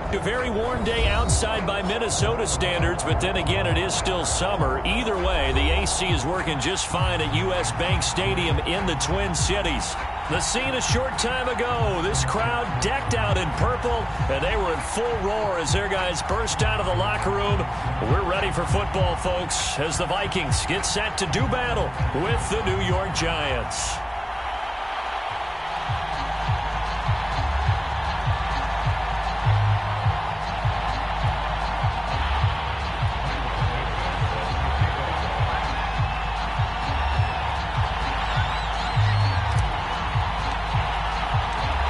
A very warm day outside by Minnesota standards, but then again, it is still summer. Either way, the AC is working just fine at U.S. Bank Stadium in the Twin Cities. The scene a short time ago, this crowd decked out in purple, and they were in full roar as their guys burst out of the locker room. We're ready for football, folks, as the Vikings get set to do battle with the New York Giants.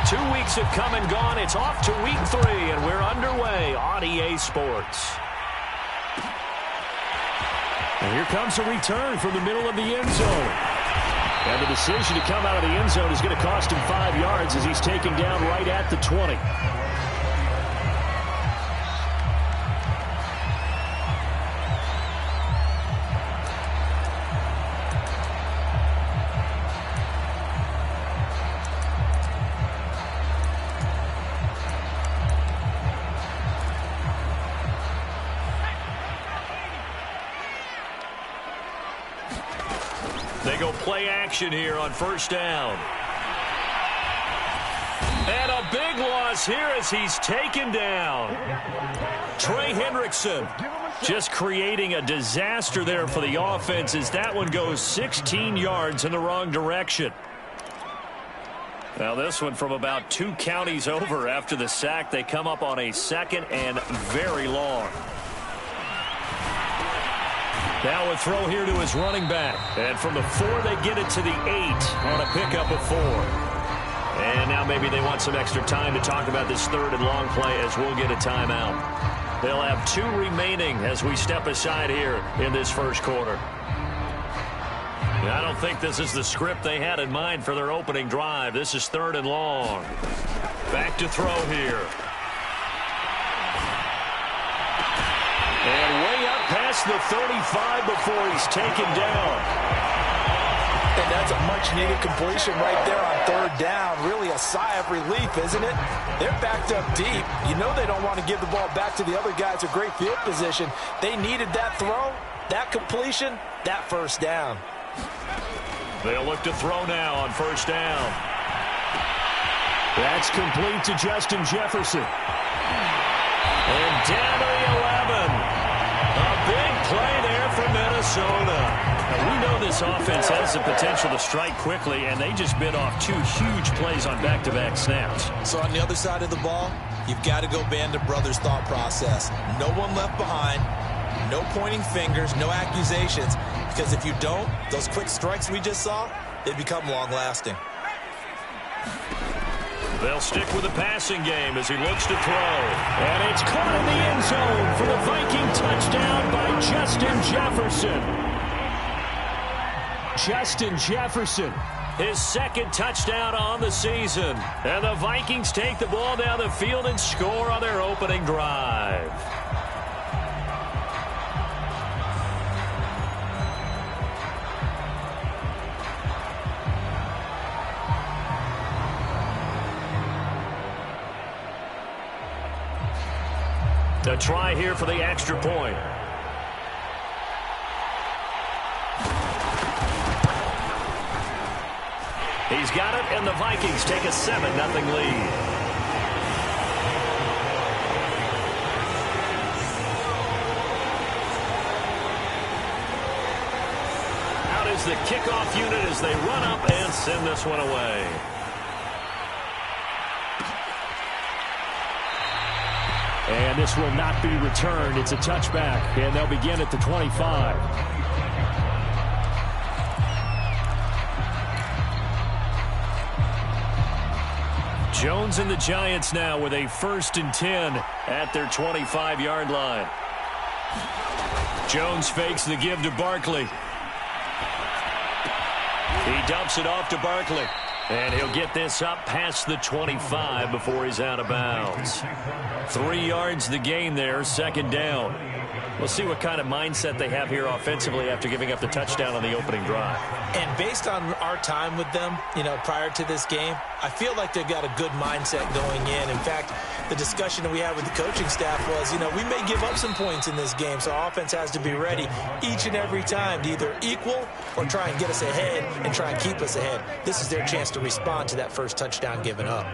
2 weeks have come and gone. It's off to week 3, and we're underway on EA Sports. And here comes a return from the middle of the end zone. And the decision to come out of the end zone is going to cost him 5 yards as he's taken down right at the 20. They go play action here on first down. And a big loss here as he's taken down. Trey Hendrickson just creating a disaster there for the offense as that one goes 16 yards in the wrong direction. Now this one from about 2 counties over after the sack. They come up on a 2nd and very long. Now a throw here to his running back. And from the 4, they get it to the 8 on a pickup of 4. And now maybe they want some extra time to talk about this 3rd and long play as we'll get a timeout. They'll have 2 remaining as we step aside here in this first quarter. I don't think this is the script they had in mind for their opening drive. This is 3rd and long. Back to throw here. And way up past the 35 before he's taken down. And that's a much-needed completion right there on 3rd down. Really a sigh of relief, isn't it? They're backed up deep. You know they don't want to give the ball back to the other guys in great field position. They needed that throw, that completion, that first down. They'll look to throw now on first down. That's complete to Justin Jefferson. And down to the 11. A big play there for Minnesota. Now, we know this offense has the potential to strike quickly, and they just bit off 2 huge plays on back-to-back snaps. So on the other side of the ball, you've got to go Band of Brothers thought process. No one left behind, no pointing fingers, no accusations, because if you don't, those quick strikes we just saw, they become long-lasting. They'll stick with the passing game as he looks to throw. And it's caught in the end zone for the Viking touchdown by Justin Jefferson. Justin Jefferson, his 2nd touchdown on the season. And the Vikings take the ball down the field and score on their opening drive. A try here for the extra point. He's got it, and the Vikings take a 7-0 lead. Out is the kickoff unit as they run up and send this one away. And this will not be returned. It's a touchback, and they'll begin at the 25. Jones and the Giants now with a 1st and 10 at their 25-yard line. Jones fakes the give to Barkley. He dumps it off to Barkley. And he'll get this up past the 25 before he's out of bounds. 3 yards the gain there, 2nd down. We'll see what kind of mindset they have here offensively after giving up the touchdown on the opening drive. And based on our time with them, prior to this game, I feel like they've got a good mindset going in. In fact, the discussion that we had with the coaching staff was, you know, we may give up some points in this game, so our offense has to be ready each and every time to either equal or try and get us ahead and try and keep us ahead. This is their chance to respond to that first touchdown given up.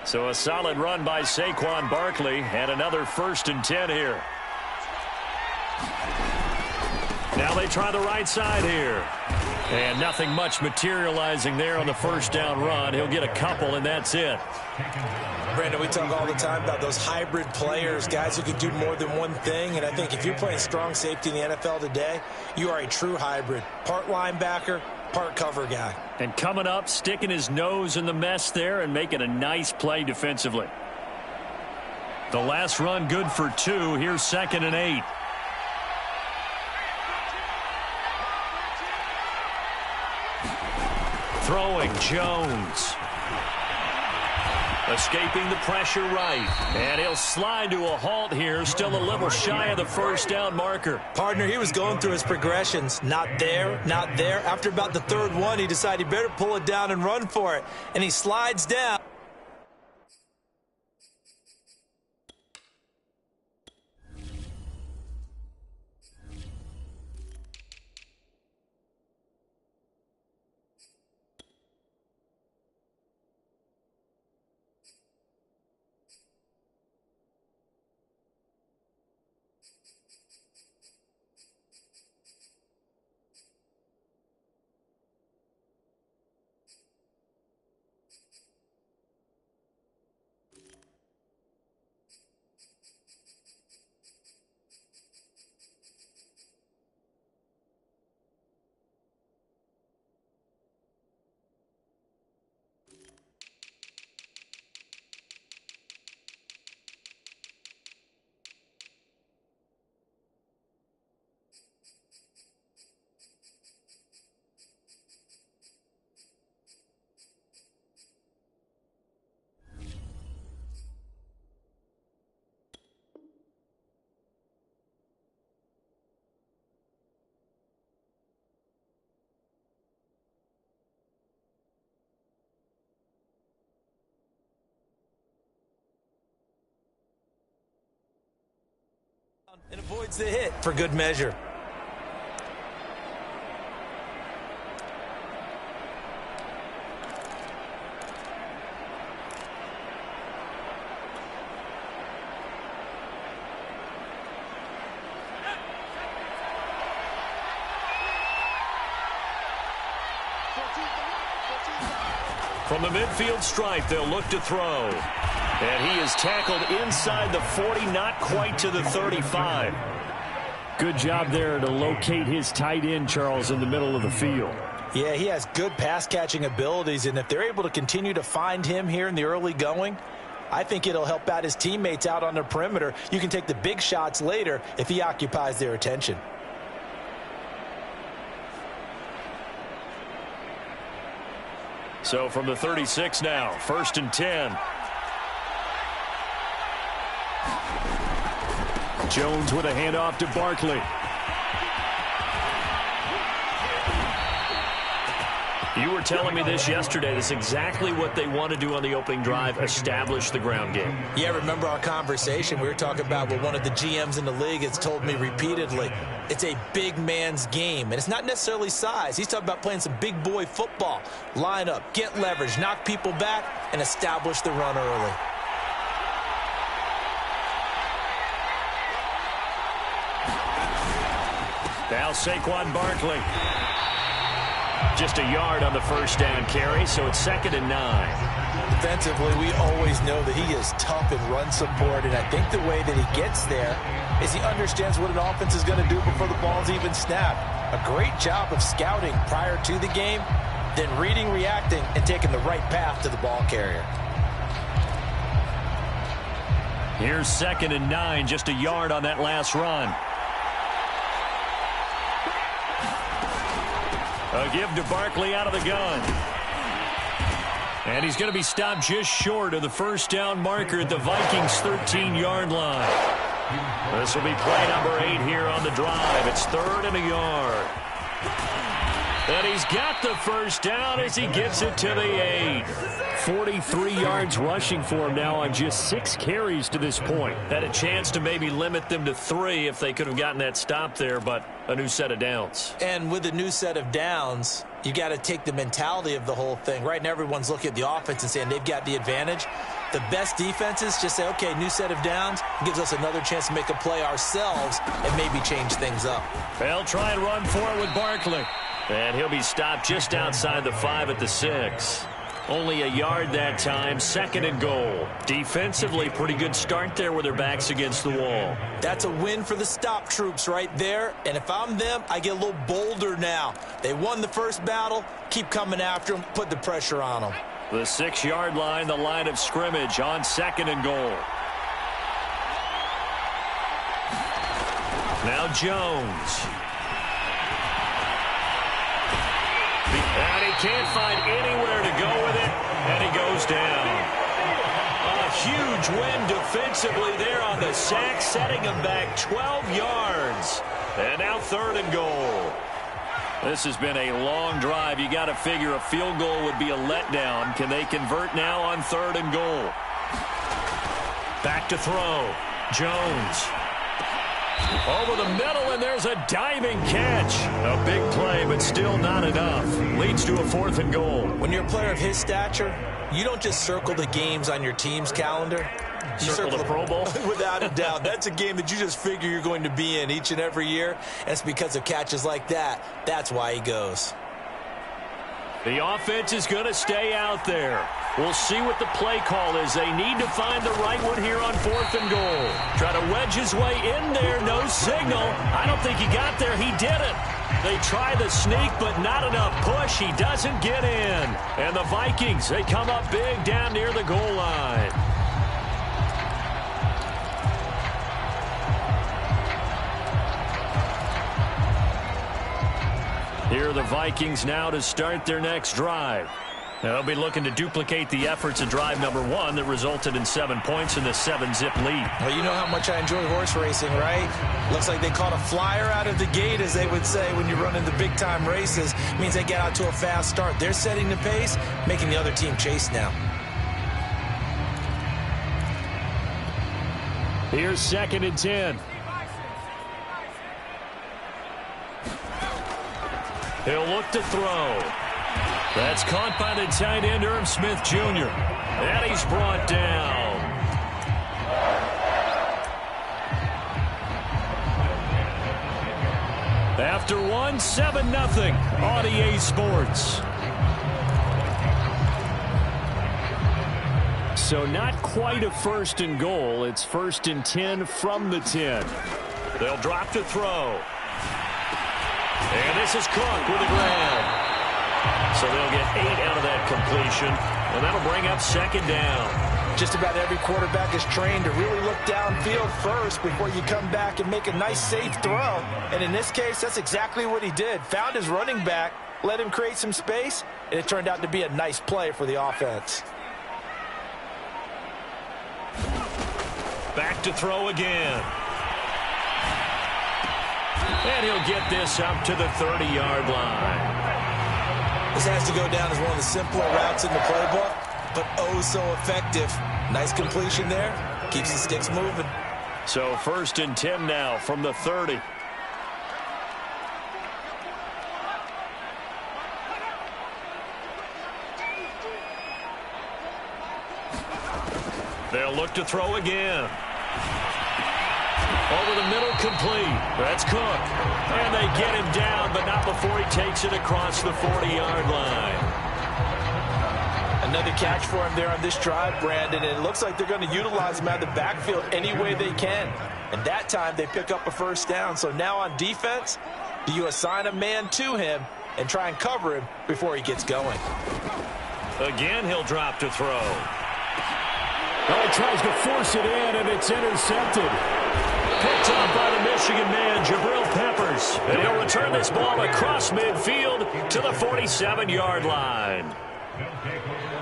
So a solid run by Saquon Barkley, and another 1st and 10 here. Now they try the right side here. And nothing much materializing there on the first down run. He'll get a couple, and that's it. Brandon, we talk all the time about those hybrid players, guys who can do more than one thing. And I think if you're playing strong safety in the NFL today, you are a true hybrid. Part linebacker, part cover guy. And coming up, sticking his nose in the mess there and making a nice play defensively. The last run good for 2. Here's 2nd and 8. Throwing, Jones. Escaping the pressure right. And he'll slide to a halt here, still a little shy of the first down marker. Partner, he was going through his progressions. Not there, not there. After about the 3rd one, he decided he better pull it down and run for it. And he slides down. And avoids the hit for good measure. From the midfield stripe, they'll look to throw. And he is tackled inside the 40, not quite to the 35. Good job there to locate his tight end, Charles, in the middle of the field. Yeah, he has good pass-catching abilities, and if they're able to continue to find him here in the early going, I think it'll help out his teammates out on the perimeter. You can take the big shots later if he occupies their attention. So from the 36 now, 1st and 10. Jones with a handoff to Barkley. You were telling me this yesterday. This is exactly what they want to do on the opening drive, establish the ground game. Yeah, remember our conversation? We were talking about what one of the GMs in the league has told me repeatedly. It's a big man's game, and it's not necessarily size. He's talking about playing some big boy football. Line up, get leverage, knock people back, and establish the run early. Now Saquon Barkley. Just a yard on the first down carry, so it's 2nd and 9. Defensively, we always know that he is tough in run support, and I think the way that he gets there is he understands what an offense is going to do before the ball's even snapped. A great job of scouting prior to the game, then reading, reacting, and taking the right path to the ball carrier. Here's 2nd and 9, just a yard on that last run. A give to Barkley out of the gun. And he's going to be stopped just short of the first down marker at the Vikings' 13-yard line. This will be play number 8 here on the drive. It's 3rd and a yard. And he's got the first down as he gets it to the 8. 43 yards rushing for him now on just 6 carries to this point. Had a chance to maybe limit them to 3 if they could have gotten that stop there, but a new set of downs. And with a new set of downs, you got to take the mentality of the whole thing. Right now, everyone's looking at the offense and saying they've got the advantage. The best defenses just say, okay, new set of downs. It gives us another chance to make a play ourselves and maybe change things up. They'll try and run for it with Barkley. And he'll be stopped just outside the 5 at the 6. Only a yard that time, 2nd and goal. Defensively, pretty good start there with their backs against the wall. That's a win for the stop troops right there. And if I'm them, I get a little bolder now. They won the first battle. Keep coming after them. Put the pressure on them. The 6-yard line, the line of scrimmage on 2nd and goal. Now Jones. And he can't find anywhere to go with it, and he goes down. A huge win defensively there on the sack, setting him back 12 yards. And now 3rd and goal. This has been a long drive. You got to figure a field goal would be a letdown. Can they convert now on 3rd and goal? Back to throw. Jones. Over the middle, and there's a diving catch. A big play, but still not enough. Leads to a 4th and goal. When you're a player of his stature, you don't just circle the games on your team's calendar. You circle the Pro Bowl? Without a doubt. That's a game that you just figure you're going to be in each and every year. And it's because of catches like that. That's why he goes. The offense is going to stay out there. We'll see what the play call is. They need to find the right one here on 4th and goal. Try to wedge his way in there. No signal. I don't think he got there. He didn't. They try the sneak, but not enough push. He doesn't get in. And the Vikings, they come up big down near the goal line. Here are the Vikings now to start their next drive. They'll be looking to duplicate the efforts of drive number 1 that resulted in 7 points in the 7-zip lead. Well, you know how much I enjoy horse racing, right? Looks like they caught a flyer out of the gate, as they would say when you're running the big-time races. It means they get out to a fast start. They're setting the pace, making the other team chase now. Here's 2nd and 10. He'll look to throw. That's caught by the tight end, Irv Smith Jr. And he's brought down. After 7-0 on EA Sports. So not quite a 1st and goal. It's 1st and 10 from the 10. They'll drop to throw. And this is Cook with a grab. So they'll get 8 out of that completion, and that'll bring up 2nd down. Just about every quarterback is trained to really look downfield first before you come back and make a nice, safe throw. And in this case, that's exactly what he did. Found his running back, let him create some space, and it turned out to be a nice play for the offense. Back to throw again. And he'll get this up to the 30-yard line. This has to go down as one of the simpler routes in the playbook, but oh so effective. Nice completion there. Keeps the sticks moving. So 1st and 10 now from the 30. They'll look to throw again. Over the middle, complete. That's Cook. And they get him down, but not before he takes it across the 40-yard line. Another catch for him there on this drive, Brandon, and it looks like they're going to utilize him out of the backfield any way they can. And that time they pick up a 1st down. So now on defense, do you assign a man to him and try and cover him before he gets going? Again, he'll drop to throw. Oh, he tries to force it in, and it's intercepted. Picked up by the Michigan man, Jabril Peppers. And he'll return this ball across midfield to the 47-yard line.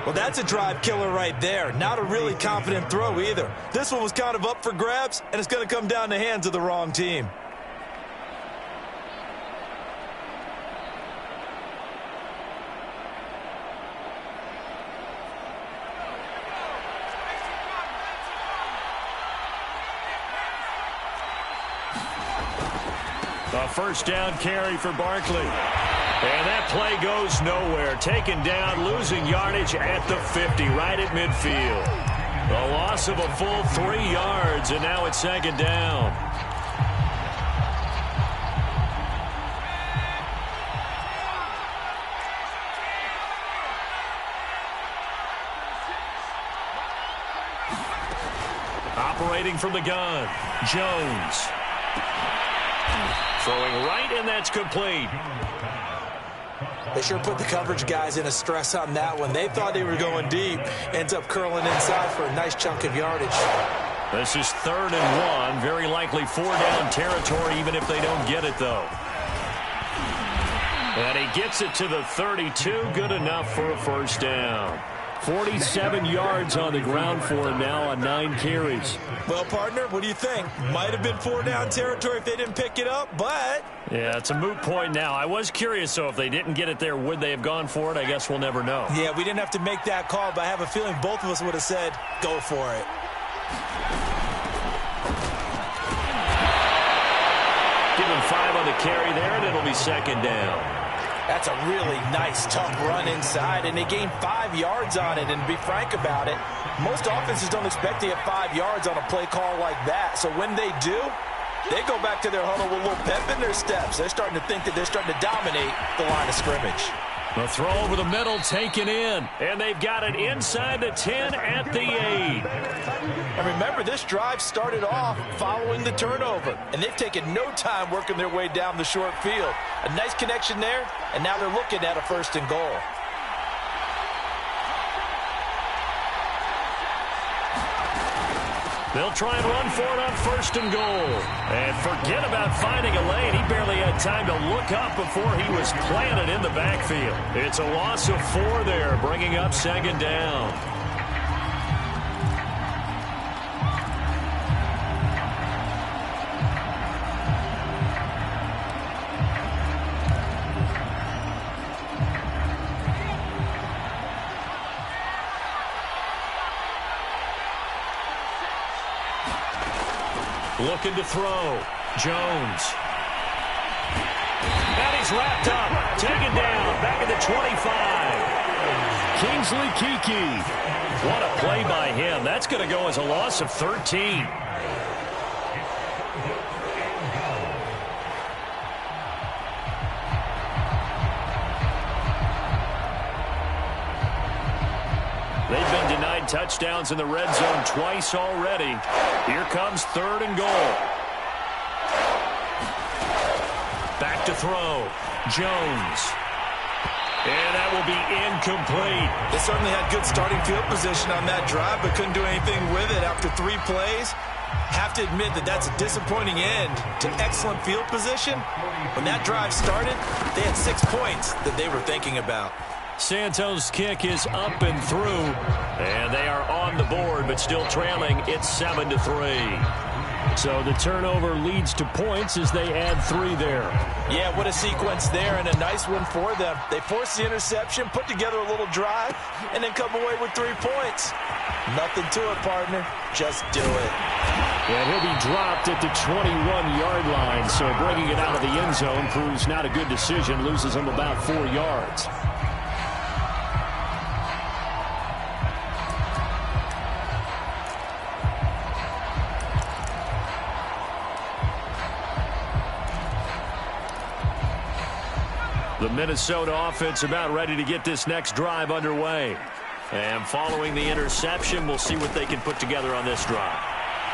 Well, that's a drive killer right there. Not a really confident throw either. This one was kind of up for grabs, and it's going to come down the hands of the wrong team. A first down carry for Barkley. And that play goes nowhere. Taken down, losing yardage at the 50, right at midfield. A loss of a full 3 yards, and now it's second down. Operating from the gun, Jones. Throwing right, and that's complete. They sure put the coverage guys in a stress on that one. They thought they were going deep. Ends up curling inside for a nice chunk of yardage. This is 3rd and 1. Very likely 4-down territory, even if they don't get it, though. And he gets it to the 32. Good enough for a first down. 47 yards on the ground for him now on 9 carries. Well, partner, what do you think? Might have been 4-down territory if they didn't pick it up, but... Yeah, it's a moot point now. I was curious, so if they didn't get it there, would they have gone for it? I guess we'll never know. Yeah, we didn't have to make that call, but I have a feeling both of us would have said, go for it. Give him 5 on the carry there, and it'll be second down. That's a really nice, tough run inside, and they gained 5 yards on it. And to be frank about it, most offenses don't expect to get 5 yards on a play call like that. So when they do, they go back to their huddle with a little pep in their steps. They're starting to think that they're starting to dominate the line of scrimmage. The throw over the middle taken in, and they've got it inside the 10 at the 8. And remember, this drive started off following the turnover, and they've taken no time working their way down the short field. A nice connection there, and now they're looking at a 1st and goal. They'll try and run for it on 1st and goal. And forget about finding a lane. He barely had time to look up before he was planted in the backfield. It's a loss of 4 there, bringing up second down. Looking to throw. Jones. And he's wrapped up. Taken down. Back at the 25. Kingsley Keke. What a play by him. That's going to go as a loss of 13. They've been denied touchdowns in the red zone twice already. Here comes 3rd and goal. Back to throw. Jones. And that will be incomplete. They certainly had good starting field position on that drive, but couldn't do anything with it after 3 plays. Have to admit that that's a disappointing end to excellent field position. When that drive started, they had 6 points that they were thinking about. Santos' kick is up and through, and they are on the board, but still trailing. It's 7-3. So the turnover leads to points as they add 3 there. Yeah, what a sequence there, and a nice one for them. They force the interception, put together a little drive, and then come away with 3 points. Nothing to it, partner. Just do it. And he'll be dropped at the 21-yard line, so bringing it out of the end zone proves not a good decision, loses him about 4 yards. The Minnesota offense about ready to get this next drive underway. And following the interception, we'll see what they can put together on this drive.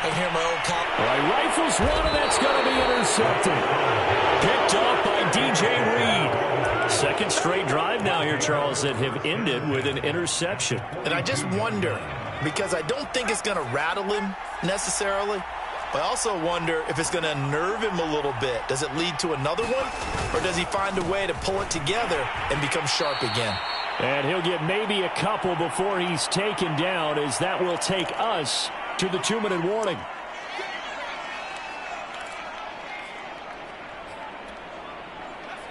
I hear my old cop. Rifles one, and that's going to be intercepted. Picked off by DJ Reed. Second straight drive now here, Charles, that have ended with an interception. And I just wonder, because I don't think it's going to rattle him necessarily, I also wonder if it's going to unnerve him a little bit. Does it lead to another one? Or does he find a way to pull it together and become sharp again? And he'll get maybe a couple before he's taken down, as that will take us to the 2-minute warning.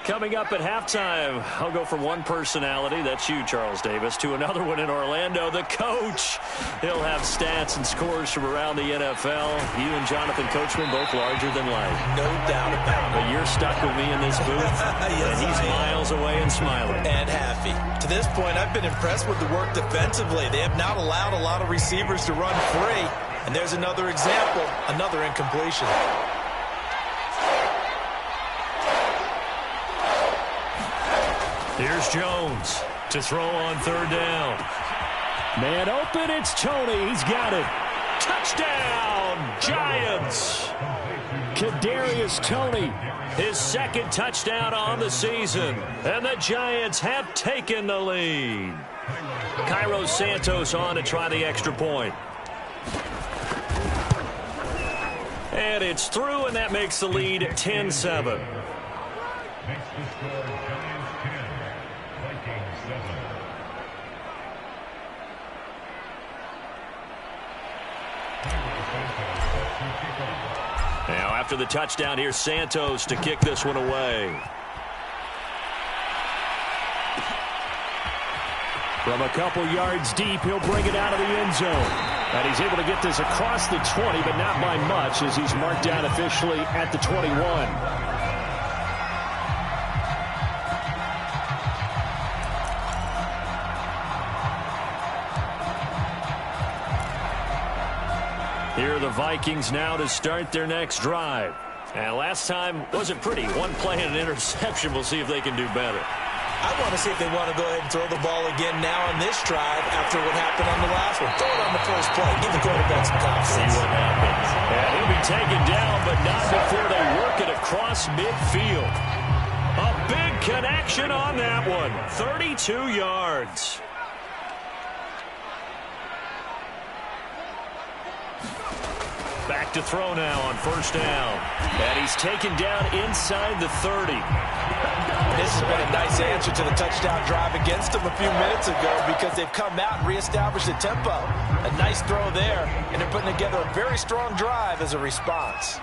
Coming up at halftime, I'll go from one personality, that's you, Charles Davis, to another one in Orlando, the coach. He'll have stats and scores from around the NFL. You and Jonathan Coachman, both larger than life. No doubt about it. But you're stuck with me in this booth, yes, and he's miles away and smiling. And happy. To this point, I've been impressed with the work defensively. They have not allowed a lot of receivers to run free. And there's another example, another incompletion. Here's Jones to throw on 3rd down. Man open, it's Tony. He's got it. Touchdown, Giants. Kadarius Toney, his 2nd touchdown on the season. And the Giants have taken the lead. Cairo Santos on to try the extra point. And it's through, and that makes the lead 10-7. Now, after the touchdown, here's Santos to kick this one away. From a couple yards deep, he'll bring it out of the end zone. And he's able to get this across the 20, but not by much, as he's marked down officially at the 21. Here are the Vikings now to start their next drive. And last time wasn't pretty. One play and an interception. We'll see if they can do better. I want to see if they want to go ahead and throw the ball again now on this drive after what happened on the last one. Throw it on the first play. Give the quarterback some confidence. See what happens. And he'll be taken down, but not before they work it across midfield. A big connection on that one. 32 yards. Back to throw now on 1st down. And he's taken down inside the 30. This has been a nice answer to the touchdown drive against them a few minutes ago, because they've come out and reestablished the tempo. A nice throw there, and they're putting together a very strong drive as a response.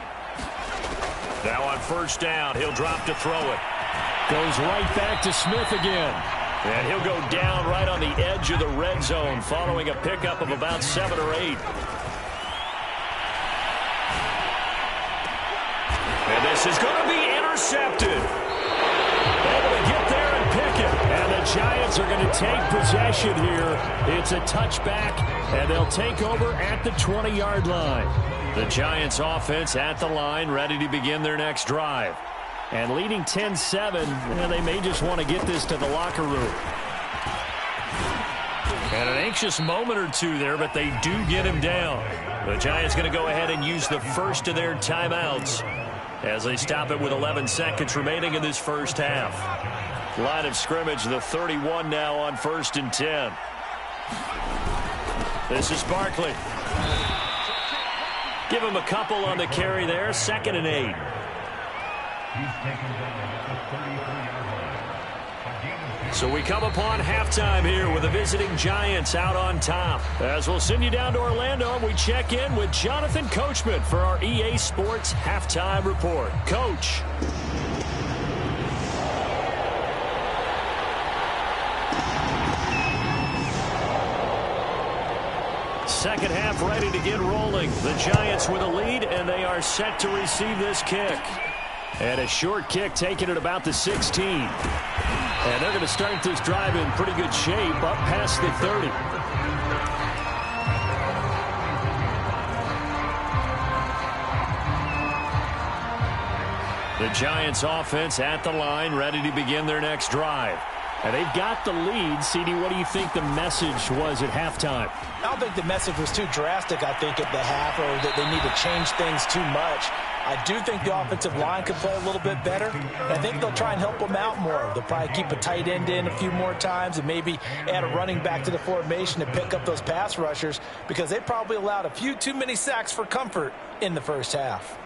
Now on 1st down, he'll drop to throw it. Goes right back to Smith again. And he'll go down right on the edge of the red zone following a pickup of about 7 or 8. And this is going to be intercepted. Able to get there and pick it. And the Giants are going to take possession here. It's a touchback, and they'll take over at the 20-yard line. The Giants offense at the line, ready to begin their next drive. And leading 10-7, they may just want to get this to the locker room. And an anxious moment or two there, but they do get him down. The Giants going to go ahead and use the first of their timeouts as they stop it with 11 seconds remaining in this first half. Line of scrimmage, the 31 now on 1st and 10. This is Barkley. Give him a couple on the carry there. 2nd and 8. So we come upon halftime here with the visiting Giants out on top. As we'll send you down to Orlando, and we check in with Jonathan Coachman for our EA Sports Halftime Report. Coach. Second half ready to get rolling. The Giants with a lead, and they are set to receive this kick. And a short kick taken at about the 16. And they're going to start this drive in pretty good shape up past the 30. The Giants offense at the line, ready to begin their next drive. And they've got the lead. CD, what do you think the message was at halftime? I don't think the message was too drastic, I think, at the half, or that they need to change things too much. I do think the offensive line could play a little bit better. I think they'll try and help them out more. They'll probably keep a tight end in a few more times and maybe add a running back to the formation to pick up those pass rushers, because they probably allowed a few too many sacks for comfort in the first half.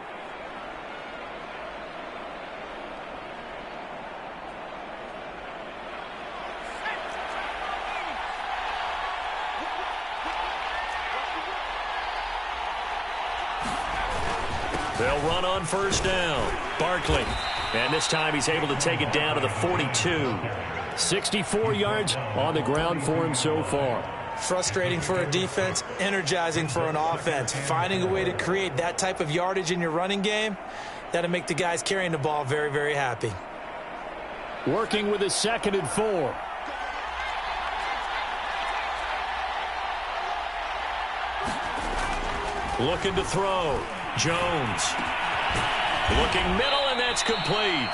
They'll run on first down. Barkley. And this time he's able to take it down to the 42. 64 yards on the ground for him so far. Frustrating for a defense, energizing for an offense. Finding a way to create that type of yardage in your running game, that'll make the guys carrying the ball very, very happy. Working with a 2nd and 4. Looking to throw. Jones. Looking middle, and that's complete.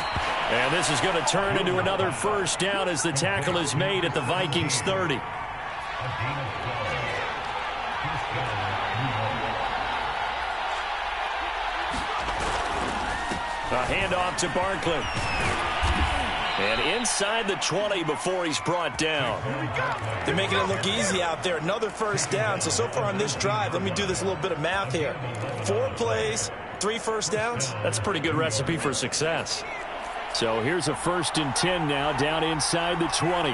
And this is going to turn into another first down as the tackle is made at the Vikings 30. A handoff to Barkley. And inside the 20 before he's brought down. They're making it look easy out there. Another first down. So far on this drive, let me do this little bit of math here. 4 plays, 3 first downs. That's a pretty good recipe for success. So here's a 1st and 10 now, down inside the 20.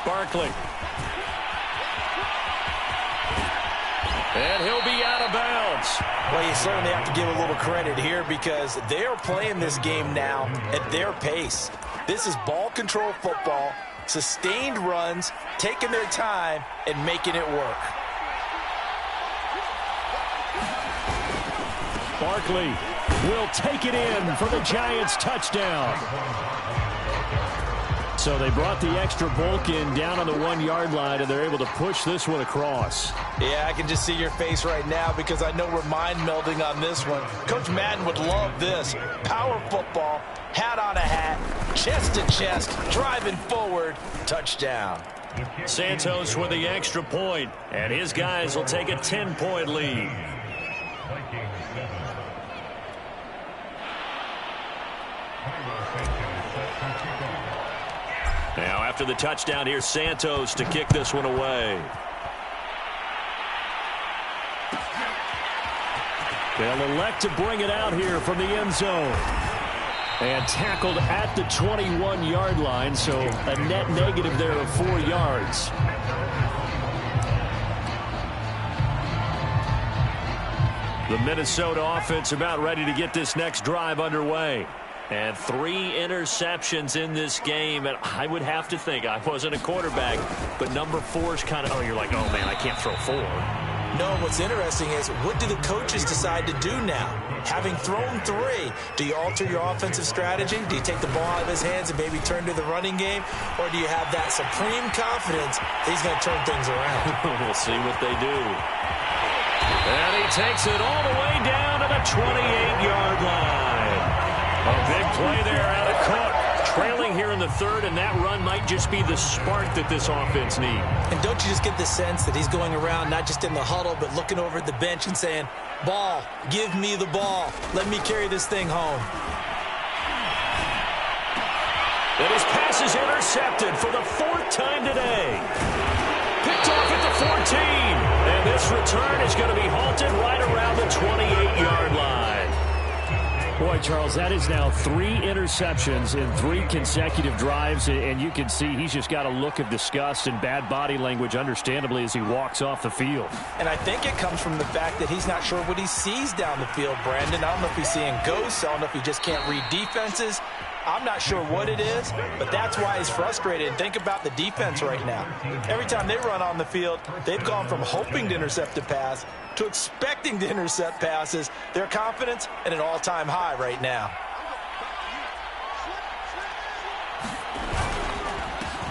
Barkley. And he'll be out of bounds. Well, you certainly have to give a little credit here, because they're playing this game now at their pace. This is ball control football, sustained runs, taking their time, and making it work. Barkley will take it in for the Giants touchdown. So they brought the extra bulk in down on the 1-yard line, and they're able to push this one across. Yeah, I can just see your face right now, because I know we're mind melding on this one. Coach Madden would love this. Power football, hat on a hat, chest to chest, driving forward, touchdown. Santos with the extra point, and his guys will take a 10-point lead. Now, after the touchdown, here's Santos to kick this one away. They'll elect to bring it out here from the end zone. And tackled at the 21-yard line, so a net negative there of 4 yards. The Minnesota offense about ready to get this next drive underway. And 3 interceptions in this game, and I would have to think, I wasn't a quarterback, but number 4 is kind of, oh, you're like, oh, man, I can't throw 4. No, what's interesting is, what do the coaches decide to do now? Having thrown 3, do you alter your offensive strategy? Do you take the ball out of his hands and maybe turn to the running game? Or do you have that supreme confidence that he's going to turn things around? We'll see what they do. And he takes it all the way down to the 28-yard line. A big play there out of Cook. Trailing here in the 3rd, and that run might just be the spark that this offense needs. And don't you just get the sense that he's going around not just in the huddle, but looking over at the bench and saying, ball, give me the ball. Let me carry this thing home. And his pass is intercepted for the 4th time today. Picked off at the 14. And this return is going to be halted right around the 28-yard line. Boy, Charles, that is now 3 interceptions in 3 consecutive drives, and you can see he's just got a look of disgust and bad body language, understandably, as he walks off the field. And I think it comes from the fact that he's not sure what he sees down the field, Brandon. I don't know if he's seeing ghosts. I don't know if he just can't read defenses. I'm not sure what it is, but that's why he's frustrated. And think about the defense right now. Every time they run on the field, they've gone from hoping to intercept a pass to expecting to intercept passes. Their confidence at an all-time high right now.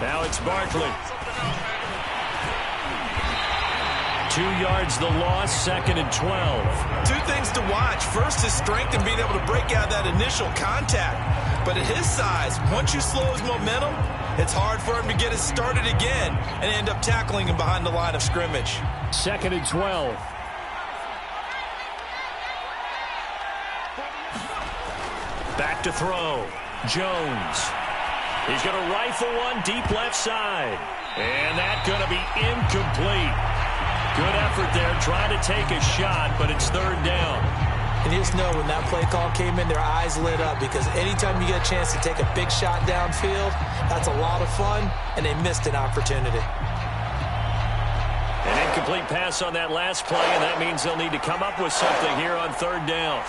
Now it's Barkley. 2 yards the loss, 2nd and 12. 2 things to watch. First, his strength in being able to break out that initial contact. But at his size, once you slow his momentum, it's hard for him to get it started again and end up tackling him behind the line of scrimmage. 2nd and 12. Back to throw. Jones. He's going to rifle one deep left side. And that's going to be incomplete. Good effort there, trying to take a shot, but it's third down. And you just know when that play call came in, their eyes lit up, because anytime you get a chance to take a big shot downfield, that's a lot of fun, and they missed an opportunity. An incomplete pass on that last play, and that means they'll need to come up with something here on third down.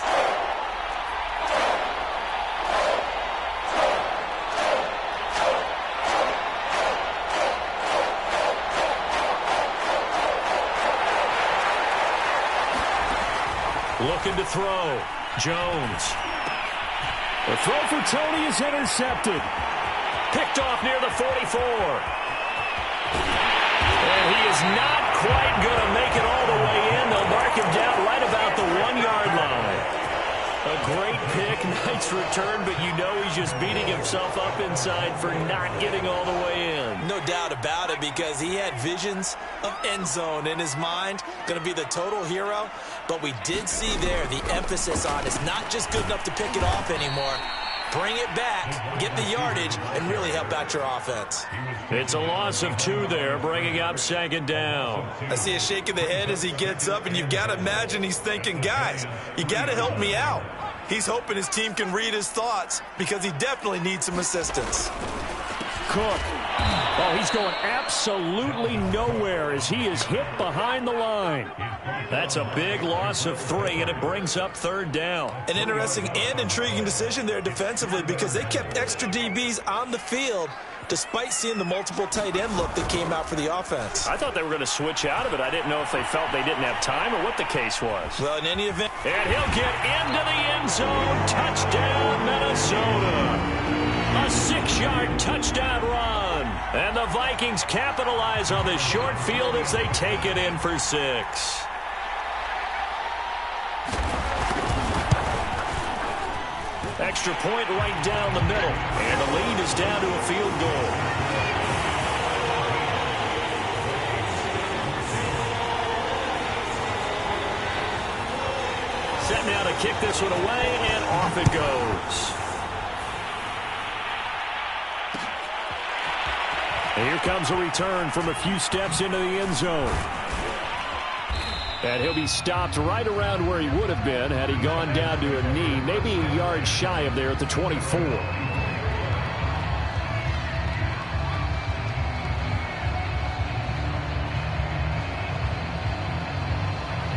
Looking to throw. Jones. The throw for Tony is intercepted. Picked off near the 44. And he is not quite going to make it all the way in. They'll mark him down right about the 1-yard line. A great pick, nice return, but you know he's just beating himself up inside for not getting all the way in. No doubt about it, because he had visions of end zone in his mind. Going to be the total hero. But we did see there the emphasis on it's not just good enough to pick it off anymore. Bring it back, get the yardage, and really help out your offense. It's a loss of 2 there, bringing up second down. I see a shake of the head as he gets up, and you've got to imagine he's thinking, guys, you got to help me out. He's hoping his team can read his thoughts because he definitely needs some assistance. Cook. Oh, he's going absolutely nowhere as he is hit behind the line. That's a big loss of 3, and it brings up third down. An interesting and intriguing decision there defensively, because they kept extra DBs on the field despite seeing the multiple tight end look that came out for the offense. I thought they were going to switch out of it. I didn't know if they felt they didn't have time or what the case was. Well, in any event. And he'll get into the end zone. Touchdown, Minnesota. A 6-yard touchdown run. And the Vikings capitalize on this short field as they take it in for 6. Extra point right down the middle. And the lead is down to a field goal. Set now to kick this one away, and off it goes. And here comes a return from a few steps into the end zone. And he'll be stopped right around where he would have been had he gone down to a knee, maybe a yard shy of there at the 24.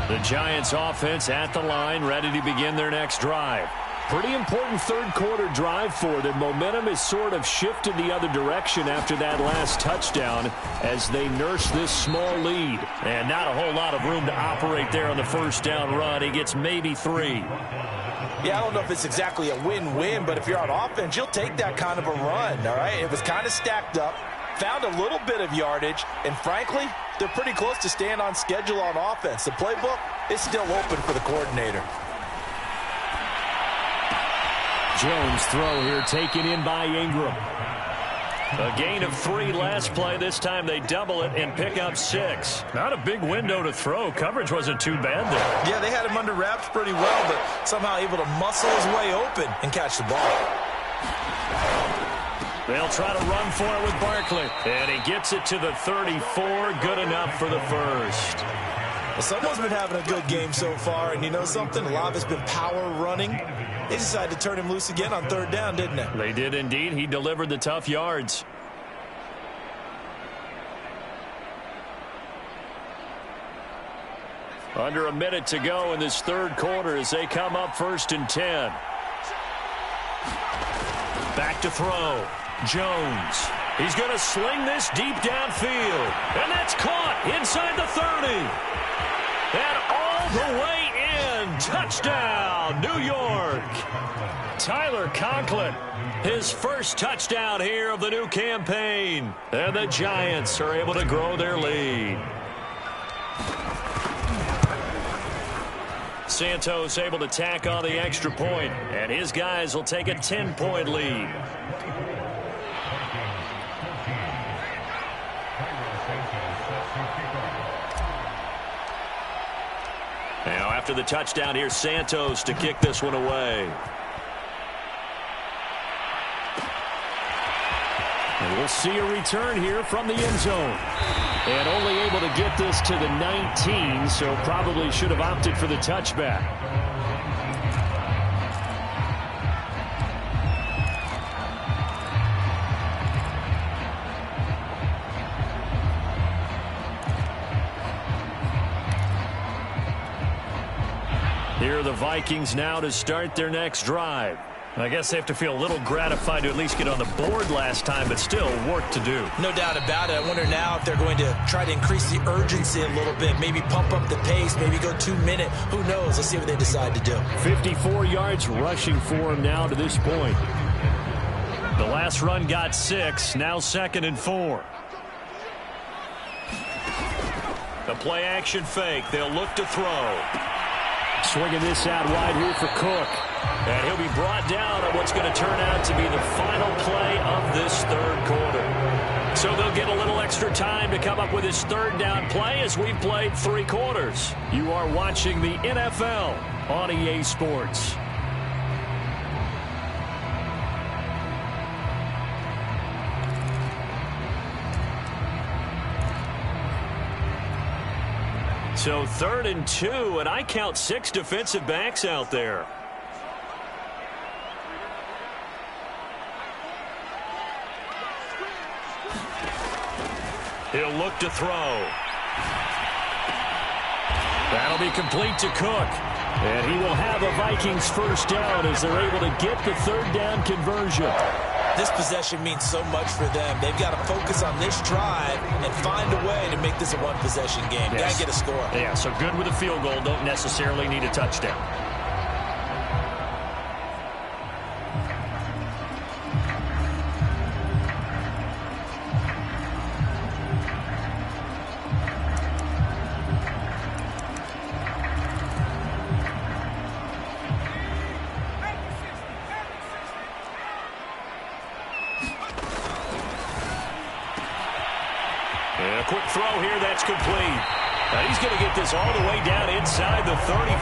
The Giants offense at the line, ready to begin their next drive. Pretty important third-quarter drive for them. Momentum has sort of shifted the other direction after that last touchdown as they nurse this small lead. And not a whole lot of room to operate there on the first down run. He gets maybe 3. Yeah, I don't know if it's exactly a win-win, but if you're on offense, you'll take that kind of a run, all right? It was kind of stacked up, found a little bit of yardage, and frankly, they're pretty close to staying on schedule on offense. The playbook is still open for the coordinator. Jones throw here taken in by Ingram. A gain of 3 last play. This time they double it and pick up 6. Not a big window to throw. Coverage wasn't too bad there. Yeah, they had him under wraps pretty well, but somehow able to muscle his way open and catch the ball. They'll try to run for it with Barkley. And he gets it to the 34. Good enough for the first. Well, someone's been having a good game so far, and you know something? A lot of it's been power running. They decided to turn him loose again on third down, didn't they? They did indeed. He delivered the tough yards. Under a minute to go in this third quarter as they come up 1st and 10. Back to throw. Jones. He's going to sling this deep downfield. And that's caught inside the 30. And all the way in. Touchdown, New York. Tyler Conklin, his first touchdown here of the new campaign. And the Giants are able to grow their lead. Santos able to tack on the extra point, and his guys will take a 10-point lead. Now after the touchdown, here's Santos to kick this one away. And we'll see a return here from the end zone. And only able to get this to the 19, so probably should have opted for the touchback. Here are the Vikings now to start their next drive. I guess they have to feel a little gratified to at least get on the board last time, but still work to do. No doubt about it. I wonder now if they're going to try to increase the urgency a little bit, maybe pump up the pace, maybe go 2 minute. Who knows? Let's see what they decide to do. 54 yards rushing for him now to this point. The last run got 6, now 2nd and 4. The play action fake. They'll look to throw. Swinging this out wide here for Cook. And he'll be brought down on what's going to turn out to be the final play of this third quarter. So they'll get a little extra time to come up with his third down play as we've played 3 quarters. You are watching the NFL on EA Sports. So 3rd and 2, and I count 6 defensive backs out there. He'll look to throw. That'll be complete to Cook. And he will have a Vikings first down as they're able to get the 3rd down conversion. This possession means so much for them. They've got to focus on this drive and find a way to make this a one-possession game. Yes. Got to get a score. Yeah, so good with a field goal. Don't necessarily need a touchdown. And a quick throw here, that's complete. Now he's going to get this all the way down inside the 35.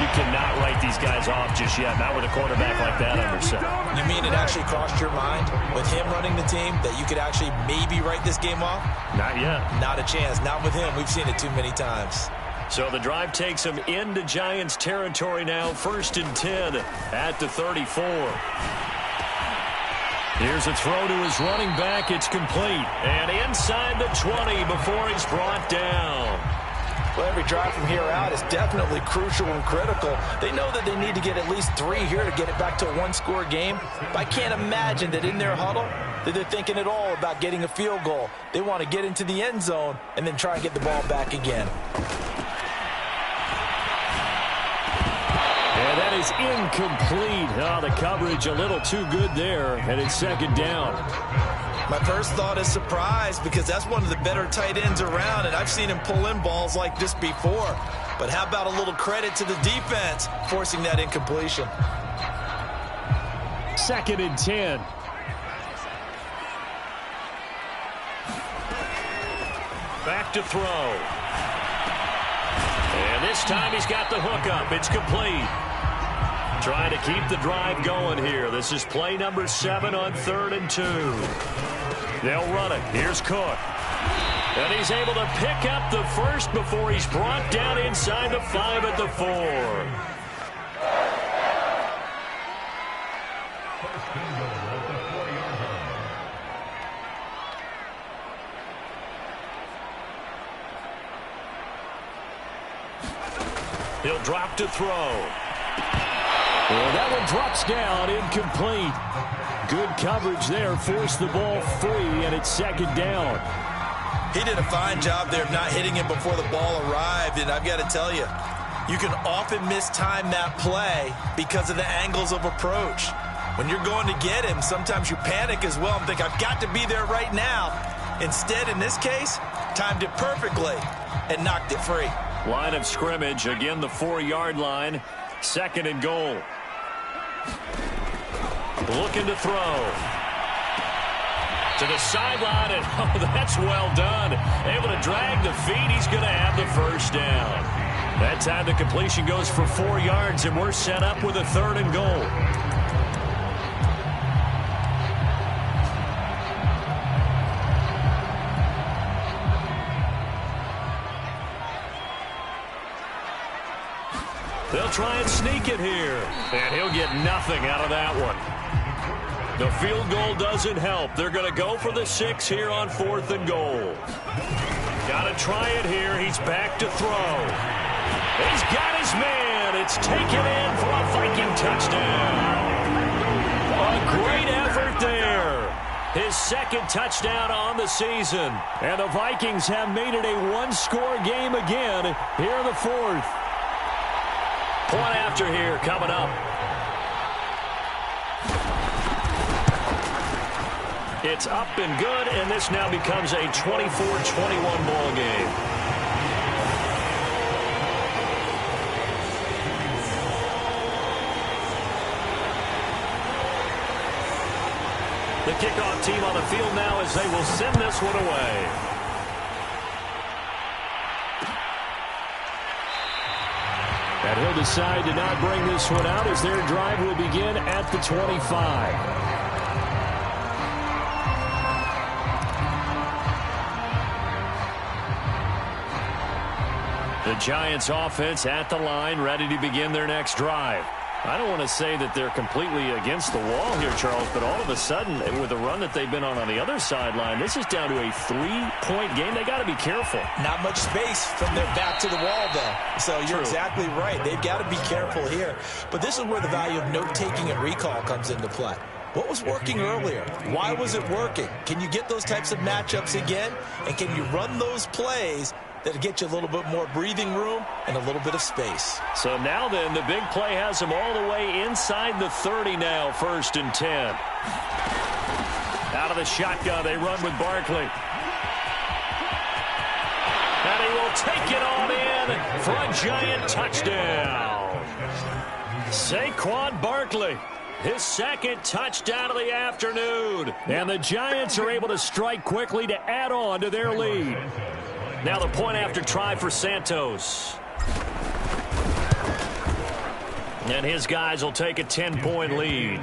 You cannot write these guys off just yet, not with a quarterback like that under center. You mean it actually crossed your mind with him running the team that you could actually maybe write this game off? Not yet. Not a chance. Not with him. We've seen it too many times. So the drive takes him into Giants territory now, 1st and 10 at the 34. Here's a throw to his running back. It's complete. And inside the 20 before he's brought down. Well, every drive from here out is definitely crucial and critical. They know that they need to get at least 3 here to get it back to a one-score game. But I can't imagine that in their huddle that they're thinking at all about getting a field goal. They want to get into the end zone and then try and get the ball back again. And that is incomplete. Oh, the coverage a little too good there, and it's 2nd down. My first thought is surprise because that's one of the better tight ends around, and I've seen him pull in balls like this before. But how about a little credit to the defense forcing that incompletion? 2nd and 10. Back to throw. And this time he's got the hook up. It's complete. Trying to keep the drive going here. This is play number 7 on 3rd and 2. They'll run it. Here's Cook. And he's able to pick up the first before he's brought down inside the 5 at the 4. He'll drop to throw. Well, that one drops down, incomplete. Good coverage there, forced the ball free, and it's 2nd down. He did a fine job there of not hitting him before the ball arrived, and I've got to tell you, you can often mistime that play because of the angles of approach. When you're going to get him, sometimes you panic as well and think, I've got to be there right now. Instead, in this case, timed it perfectly and knocked it free. Line of scrimmage, again the 4-yard line, 2nd and goal. Looking to throw. To the sideline, and oh, that's well done. Able to drag the feet. He's going to have the first down. That time the completion goes for 4 yards, and we're set up with a 3rd and goal. They'll try and sneak it here. And he'll get nothing out of that one. The field goal doesn't help. They're going to go for the 6 here on 4th and goal. Got to try it here. He's back to throw. He's got his man. It's taken in for a Viking touchdown. A great effort there. His second touchdown on the season. And the Vikings have made it a one-score game again here in the 4th. Point after here coming up. It's up and good, and this now becomes a 24-21 ball game. The kickoff team on the field now as they will send this one away. And he'll decide to not bring this one out as their drive will begin at the 25. The Giants offense at the line, ready to begin their next drive. I don't want to say that they're completely against the wall here, Charles, but all of a sudden, with the run that they've been on the other sideline, this is down to a 3-point game. They got to be careful. Not much space from their back to the wall, though. So you're exactly right. They've got to be careful here. But this is where the value of note-taking and recall comes into play. What was working earlier? Why was it working? Can you get those types of matchups again? And can you run those plays that'll get you a little bit more breathing room and a little bit of space? So now then, the big play has them all the way inside the 30 now, 1st and 10. Out of the shotgun, they run with Barkley. And he will take it on in for a Giant touchdown. Saquon Barkley, his second touchdown of the afternoon. And the Giants are able to strike quickly to add on to their lead. Now the point after try for Santos. And his guys will take a 10-point lead.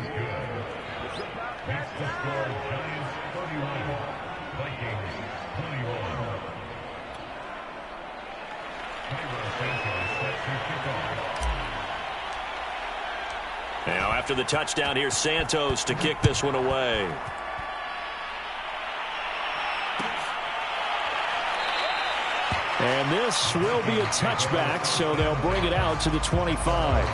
Now after the touchdown, here's Santos to kick this one away. And this will be a touchback, so they'll bring it out to the 25.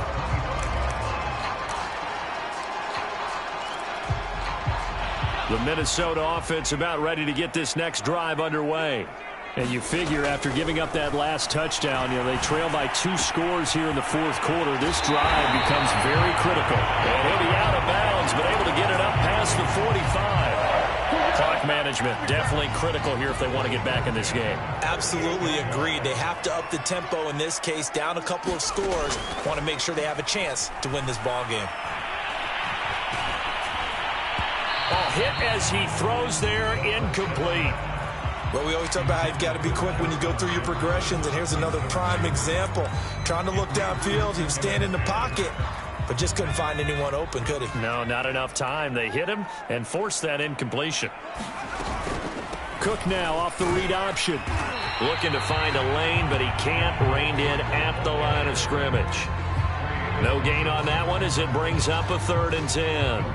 The Minnesota offense about ready to get this next drive underway. And you figure after giving up that last touchdown, they trail by 2 scores here in the 4th quarter. This drive becomes very critical. And he'll be out of bounds, but able to get it up past the 45. Clock management definitely critical here if they want to get back in this game. Absolutely agreed. They have to up the tempo in this case, down a couple of scores. Want to make sure they have a chance to win this ball game. A hit as he throws there, incomplete. Well, we always talk about how you've got to be quick when you go through your progressions, and here's another prime example. Trying to look downfield, he was standing in the pocket, but just couldn't find anyone open, could he? No, not enough time. They hit him and forced that incompletion. Cook now off the read option. Looking to find a lane, but he can't. Reined in at the line of scrimmage. No gain on that one as it brings up a 3rd and 10.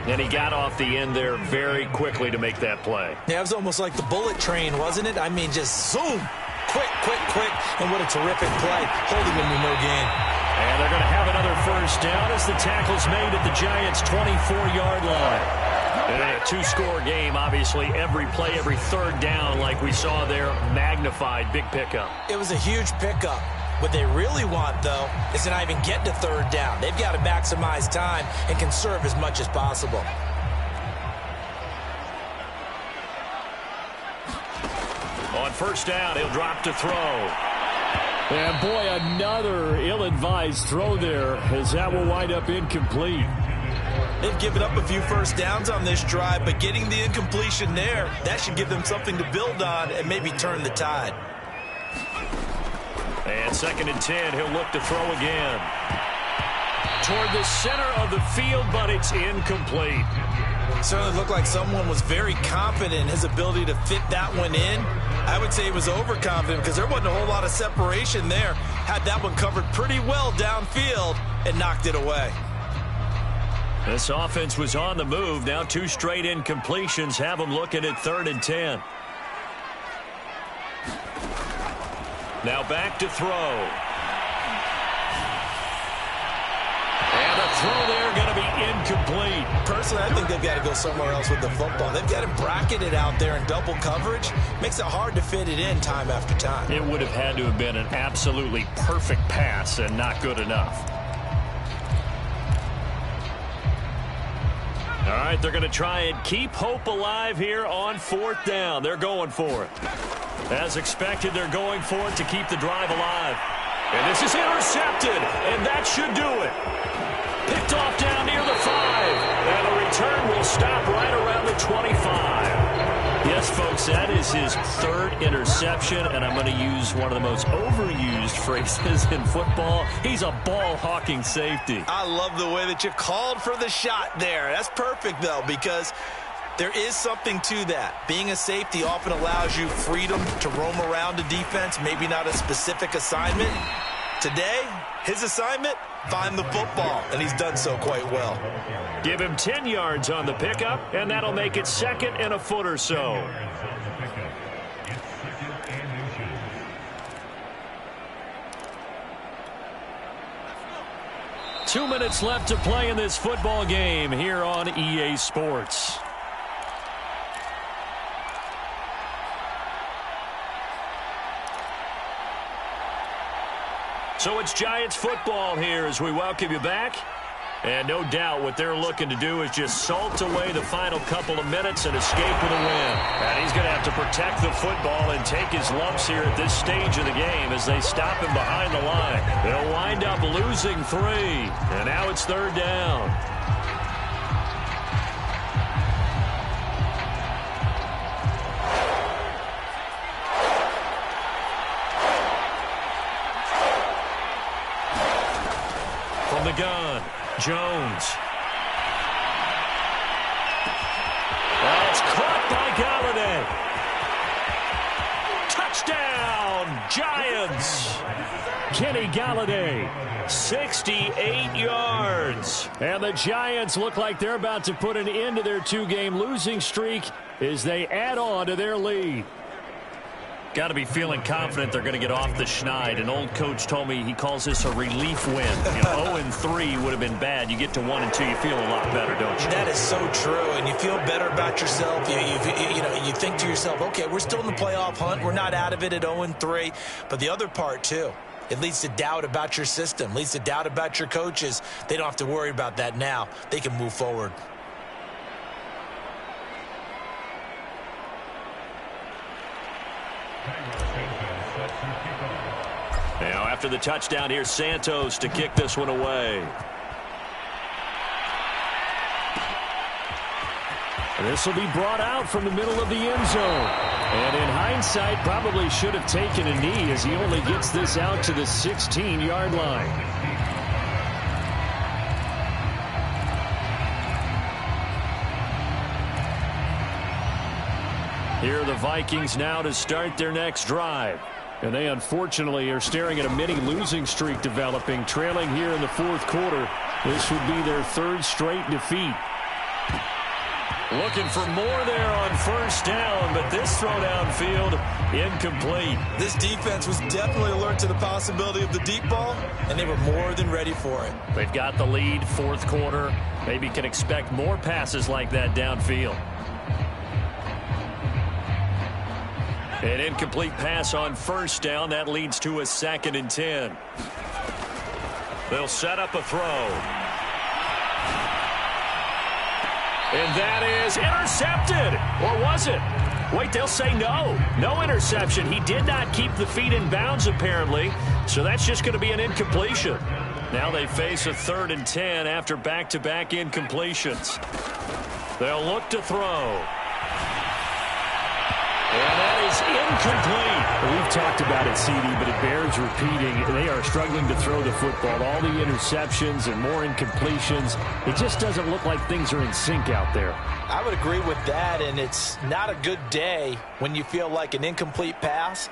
And he got off the end there very quickly to make that play. Yeah, it was almost like the bullet train, wasn't it? I mean, just zoom. Quick, quick, quick. And what a terrific play. Holding him with no gain. And they're going to have another 1st down as the tackle's made at the Giants' 24-yard line. And in a 2-score game, obviously, every play, every 3rd down, like we saw there, magnified, big pickup. It was a huge pickup. What they really want, though, is to not even get to 3rd down. They've got to maximize time and conserve as much as possible. On 1st down, he'll drop to throw. And, boy, another ill-advised throw there as that will wind up incomplete. They've given up a few 1st downs on this drive, but getting the incompletion there, that should give them something to build on and maybe turn the tide. And 2nd and 10, he'll look to throw again. Toward the center of the field, but it's incomplete. Certainly looked like someone was very confident in his ability to fit that one in. I would say he was overconfident because there wasn't a whole lot of separation there. Had that one covered pretty well downfield and knocked it away. This offense was on the move. Now 2 straight incompletions have them looking at 3rd and 10. Now back to throw. And a throw there going to be incomplete. Personally, I think they've got to go somewhere else with the football. They've got him bracketed out there in double coverage. Makes it hard to fit it in time after time. It would have had to have been an absolutely perfect pass and not good enough. All right, they're going to try and keep hope alive here on 4th down. They're going for it. As expected, they're going for it to keep the drive alive. And this is intercepted, and that should do it. Picked off down near the 5, and the return will stop right around the 25. Yes, folks, that is his 3rd interception, and I'm going to use one of the most overused phrases in football. He's a ball-hawking safety. I love the way that you called for the shot there. That's perfect, though, because there is something to that. Being a safety often allows you freedom to roam around a defense, maybe not a specific assignment. Today, his assignment, find the football, and he's done so quite well. Give him 10 yards on the pickup, and that'll make it 2nd and a foot or so. Two minutes left to play in this football game here on EA Sports. So it's Giants football here as we welcome you back. And no doubt what they're looking to do is just salt away the final couple of minutes and escape with a win. And he's going to have to protect the football and take his lumps here at this stage of the game as they stop him behind the line. They'll wind up losing 3. And now it's 3rd down. From the gun, Jones. That's caught by Galladay. Touchdown, Giants. Kenny Galladay, 68 yards. And the Giants look like they're about to put an end to their 2-game losing streak as they add on to their lead. Got to be feeling confident they're going to get off the schneid. An old coach told me he calls this a relief win. 0-3 would have been bad. You get to 1-2, you feel a lot better, don't you? That is so true, and you feel better about yourself. You think to yourself, okay, we're still in the playoff hunt. We're not out of it at 0-3. But the other part, too, it leads to doubt about your system, leads to doubt about your coaches. They don't have to worry about that now. They can move forward. Now, after the touchdown, here's Santos to kick this one away. This will be brought out from the middle of the end zone. And in hindsight, probably should have taken a knee as he only gets this out to the 16-yard line. Here are the Vikings now to start their next drive. And they unfortunately are staring at a mini losing streak developing, trailing here in the 4th quarter. This would be their 3rd straight defeat. Looking for more there on 1st down, but this throw downfield incomplete. This defense was definitely alert to the possibility of the deep ball, and they were more than ready for it. They've got the lead, 4th quarter. Maybe can expect more passes like that downfield. An incomplete pass on 1st down. That leads to a 2nd and 10. They'll set up a throw. And that is intercepted. Or was it? Wait, they'll say no. No interception. He did not keep the feet in bounds, apparently. So that's just going to be an incompletion. Now they face a 3rd and 10 after back-to-back incompletions. They'll look to throw. And that is incomplete. Well, we've talked about it, CD, but it bears repeating. They are struggling to throw the football. All the interceptions and more incompletions. It just doesn't look like things are in sync out there. I would agree with that, and it's not a good day when you feel like an incomplete pass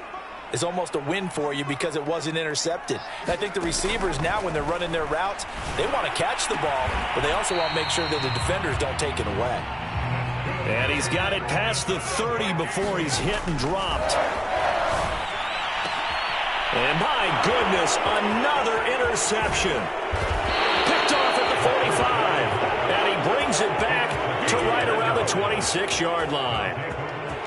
is almost a win for you because it wasn't intercepted. And I think the receivers now, when they're running their routes, they want to catch the ball, but they also want to make sure that the defenders don't take it away. And he's got it past the 30 before he's hit and dropped. And my goodness, another interception. Picked off at the 45. And he brings it back to right around the 26-yard line.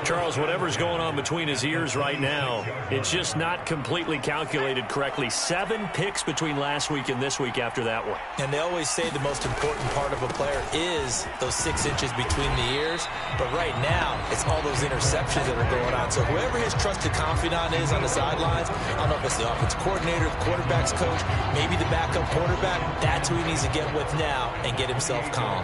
Charles, whatever's going on between his ears right now, it's just not completely calculated correctly. 7 picks between last week and this week after that one. And they always say the most important part of a player is those 6 inches between the ears. But right now, it's all those interceptions that are going on. So whoever his trusted confidant is on the sidelines, I don't know if it's the offensive coordinator, the quarterback's coach, maybe the backup quarterback, that's who he needs to get with now and get himself calm.